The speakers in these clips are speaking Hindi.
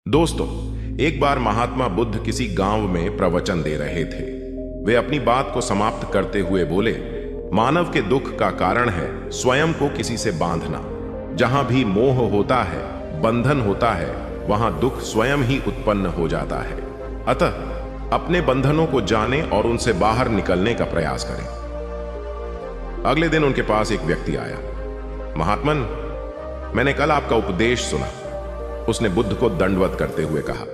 दोस्तों, एक बार महात्मा बुद्ध किसी गांव में प्रवचन दे रहे थे। वे अपनी बात को समाप्त करते हुए बोले, मानव के दुख का कारण है स्वयं को किसी से बांधना। जहां भी मोह होता है, बंधन होता है, वहां दुख स्वयं ही उत्पन्न हो जाता है। अतः अपने बंधनों को जानें और उनसे बाहर निकलने का प्रयास करें। अगले दिन उनके पास एक व्यक्ति आया। महात्मन, मैंने कल आपका उपदेश सुना। उसने बुद्ध को दंडवत करते हुए कहा,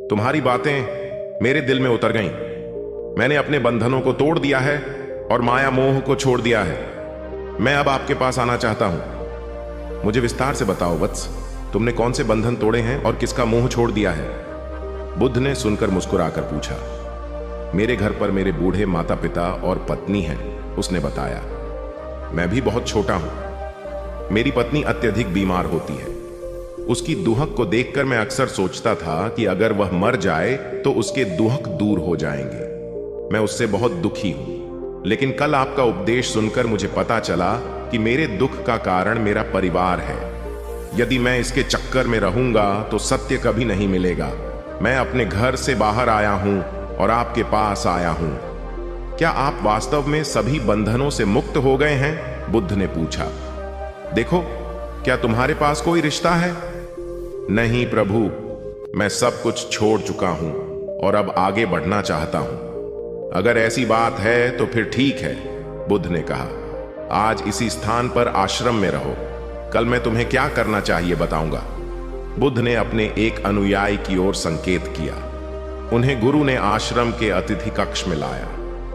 तुम्हारी बातें मेरे दिल में उतर गईं। मैंने अपने बंधनों को तोड़ दिया है और माया मोह को छोड़ दिया है। मैं अब आपके पास आना चाहता हूं। मुझे विस्तार से बताओ वत्स, तुमने कौन से बंधन तोड़े हैं और किसका मोह छोड़ दिया है? बुद्ध ने सुनकर मुस्कुराकर पूछा, मेरे घर पर मेरे बूढ़े माता पिता और पत्नी हैं। उसने बताया, मैं भी बहुत छोटा हूं। मेरी पत्नी अत्यधिक बीमार होती है। उसकी दुहक को देखकर मैं अक्सर सोचता था कि अगर वह मर जाए तो उसके दुहक दूर हो जाएंगे। मैं उससे बहुत दुखी हूं। लेकिन कल आपका उपदेश सुनकर मुझे पता चला कि मेरे दुख का कारण मेरा परिवार है। यदि मैं इसके चक्कर में रहूंगा तो सत्य कभी नहीं मिलेगा। मैं अपने घर से बाहर आया हूं और आपके पास आया हूं। क्या आप वास्तव में सभी बंधनों से मुक्त हो गए हैं? बुद्ध ने पूछा। देखो, क्या तुम्हारे पास कोई रिश्ता है? नहीं प्रभु, मैं सब कुछ छोड़ चुका हूं और अब आगे बढ़ना चाहता हूं। अगर ऐसी बात है तो फिर ठीक है, बुद्ध ने कहा। आज इसी स्थान पर आश्रम में रहो। कल मैं तुम्हें क्या करना चाहिए बताऊंगा। बुद्ध ने अपने एक अनुयायी की ओर संकेत किया। उन्हें गुरु ने आश्रम के अतिथि कक्ष में लाया।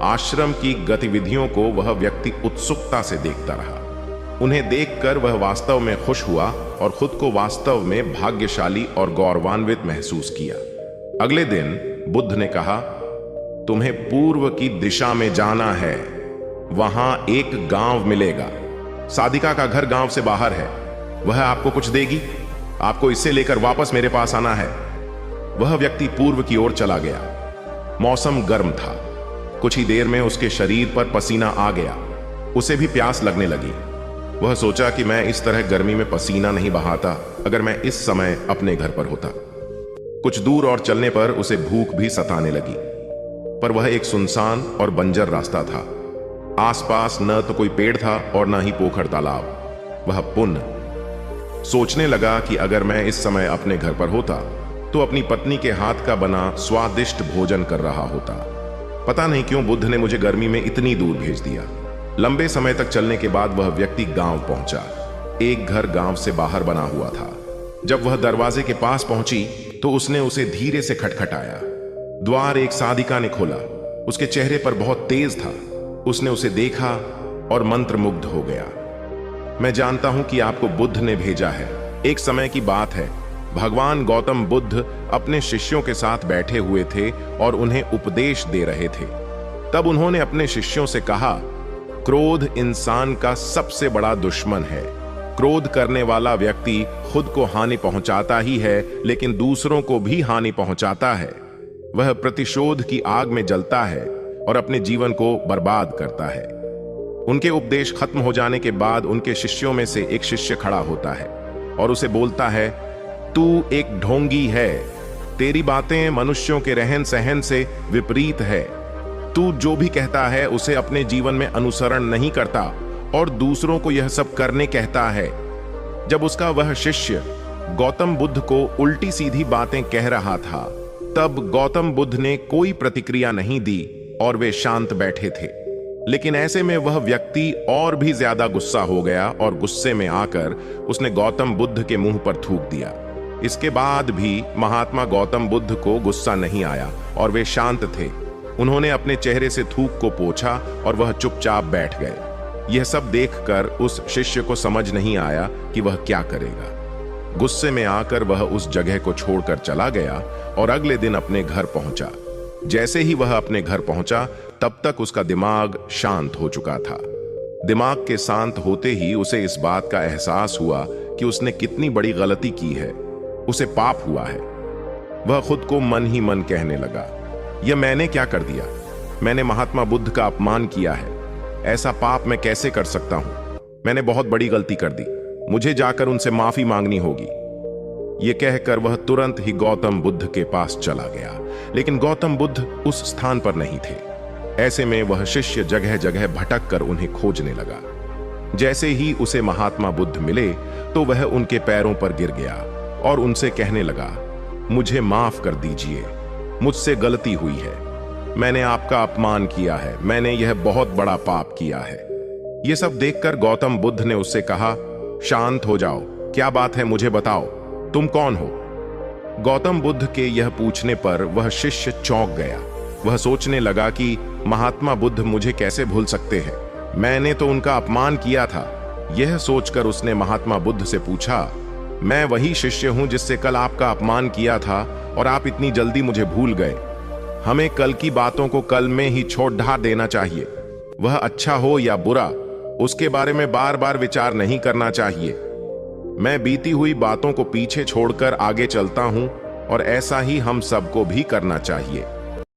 आश्रम की गतिविधियों को वह व्यक्ति उत्सुकता से देखता रहा। उन्हें देखकर वह वास्तव में खुश हुआ और खुद को वास्तव में भाग्यशाली और गौरवान्वित महसूस किया। अगले दिन बुद्ध ने कहा, तुम्हें पूर्व की दिशा में जाना है। वहां एक गांव मिलेगा। साधिका का घर गांव से बाहर है। वह आपको कुछ देगी। आपको इसे लेकर वापस मेरे पास आना है। वह व्यक्ति पूर्व की ओर चला गया। मौसम गर्म था। कुछ ही देर में उसके शरीर पर पसीना आ गया। उसे भी प्यास लगने लगी। वह सोचा कि मैं इस तरह गर्मी में पसीना नहीं बहाता अगर मैं इस समय अपने घर पर होता। कुछ दूर और चलने पर उसे भूख भी सताने लगी, पर वह एक सुनसान और बंजर रास्ता था। आसपास न तो कोई पेड़ था और न ही पोखर तालाब। वह पुनः सोचने लगा कि अगर मैं इस समय अपने घर पर होता तो अपनी पत्नी के हाथ का बना स्वादिष्ट भोजन कर रहा होता। पता नहीं क्यों बुद्ध ने मुझे गर्मी में इतनी दूर भेज दिया। लंबे समय तक चलने के बाद वह व्यक्ति गांव पहुंचा। एक घर गांव से बाहर बना हुआ था। जब वह दरवाजे के पास पहुंची तो उसने उसे धीरे से खटखटाया। द्वार एक साधिका ने खोला। उसके चेहरे पर बहुत तेज था। उसने उसे देखा और मंत्रमुग्ध हो गया। मैं जानता हूं कि आपको बुद्ध ने भेजा है। एक समय की बात है, भगवान गौतम बुद्ध अपने शिष्यों के साथ बैठे हुए थे और उन्हें उपदेश दे रहे थे। तब उन्होंने अपने शिष्यों से कहा, क्रोध इंसान का सबसे बड़ा दुश्मन है। क्रोध करने वाला व्यक्ति खुद को हानि पहुंचाता ही है, लेकिन दूसरों को भी हानि पहुंचाता है। वह प्रतिशोध की आग में जलता है और अपने जीवन को बर्बाद करता है। उनके उपदेश खत्म हो जाने के बाद उनके शिष्यों में से एक शिष्य खड़ा होता है और उसे बोलता है, तू एक ढोंगी है। तेरी बातें मनुष्यों के रहन सहन से विपरीत है। तू जो भी कहता है उसे अपने जीवन में अनुसरण नहीं करता और दूसरों को यह सब करने कहता है। जब उसका वह शिष्य गौतम बुद्ध को उल्टी सीधी बातें कह रहा था, तब गौतम बुद्ध ने कोई प्रतिक्रिया नहीं दी और वे शांत बैठे थे। लेकिन ऐसे में वह व्यक्ति और भी ज्यादा गुस्सा हो गया और गुस्से में आकर उसने गौतम बुद्ध के मुंह पर थूक दिया। इसके बाद भी महात्मा गौतम बुद्ध को गुस्सा नहीं आया और वे शांत थे। उन्होंने अपने चेहरे से थूक को पोंछा और वह चुपचाप बैठ गए। यह सब देखकर उस शिष्य को समझ नहीं आया कि वह क्या करेगा। गुस्से में आकर वह उस जगह को छोड़कर चला गया और अगले दिन अपने घर पहुंचा। जैसे ही वह अपने घर पहुंचा, तब तक उसका दिमाग शांत हो चुका था। दिमाग के शांत होते ही उसे इस बात का एहसास हुआ कि उसने कितनी बड़ी गलती की है। उसे पाप हुआ है। वह खुद को मन ही मन कहने लगा, यह मैंने क्या कर दिया? मैंने महात्मा बुद्ध का अपमान किया है। ऐसा पाप मैं कैसे कर सकता हूं? मैंने बहुत बड़ी गलती कर दी। मुझे जाकर उनसे माफी मांगनी होगी। ये कहकर वह तुरंत ही गौतम बुद्ध के पास चला गया, लेकिन गौतम बुद्ध उस स्थान पर नहीं थे। ऐसे में वह शिष्य जगह जगह भटक कर उन्हें खोजने लगा। जैसे ही उसे महात्मा बुद्ध मिले तो वह उनके पैरों पर गिर गया और उनसे कहने लगा, मुझे माफ कर दीजिए, मुझसे गलती हुई है, मैंने आपका अपमान किया है, मैंने यह बहुत बड़ा पाप किया है। यह सब देखकर गौतम बुद्ध ने उससे कहा, शांत हो जाओ, क्या बात है, मुझे बताओ, तुम कौन हो? गौतम बुद्ध के यह पूछने पर वह शिष्य चौंक गया। वह सोचने लगा कि महात्मा बुद्ध मुझे कैसे भूल सकते हैं, मैंने तो उनका अपमान किया था। यह सोचकर उसने महात्मा बुद्ध से पूछा, मैं वही शिष्य हूं जिससे कल आपका अपमान किया था और आप इतनी जल्दी मुझे भूल गए। हमें कल की बातों को कल में ही छोड़ ढा देना चाहिए। वह अच्छा हो या बुरा, उसके बारे में बार बार विचार नहीं करना चाहिए। मैं बीती हुई बातों को पीछे छोड़कर आगे चलता हूं और ऐसा ही हम सबको भी करना चाहिए।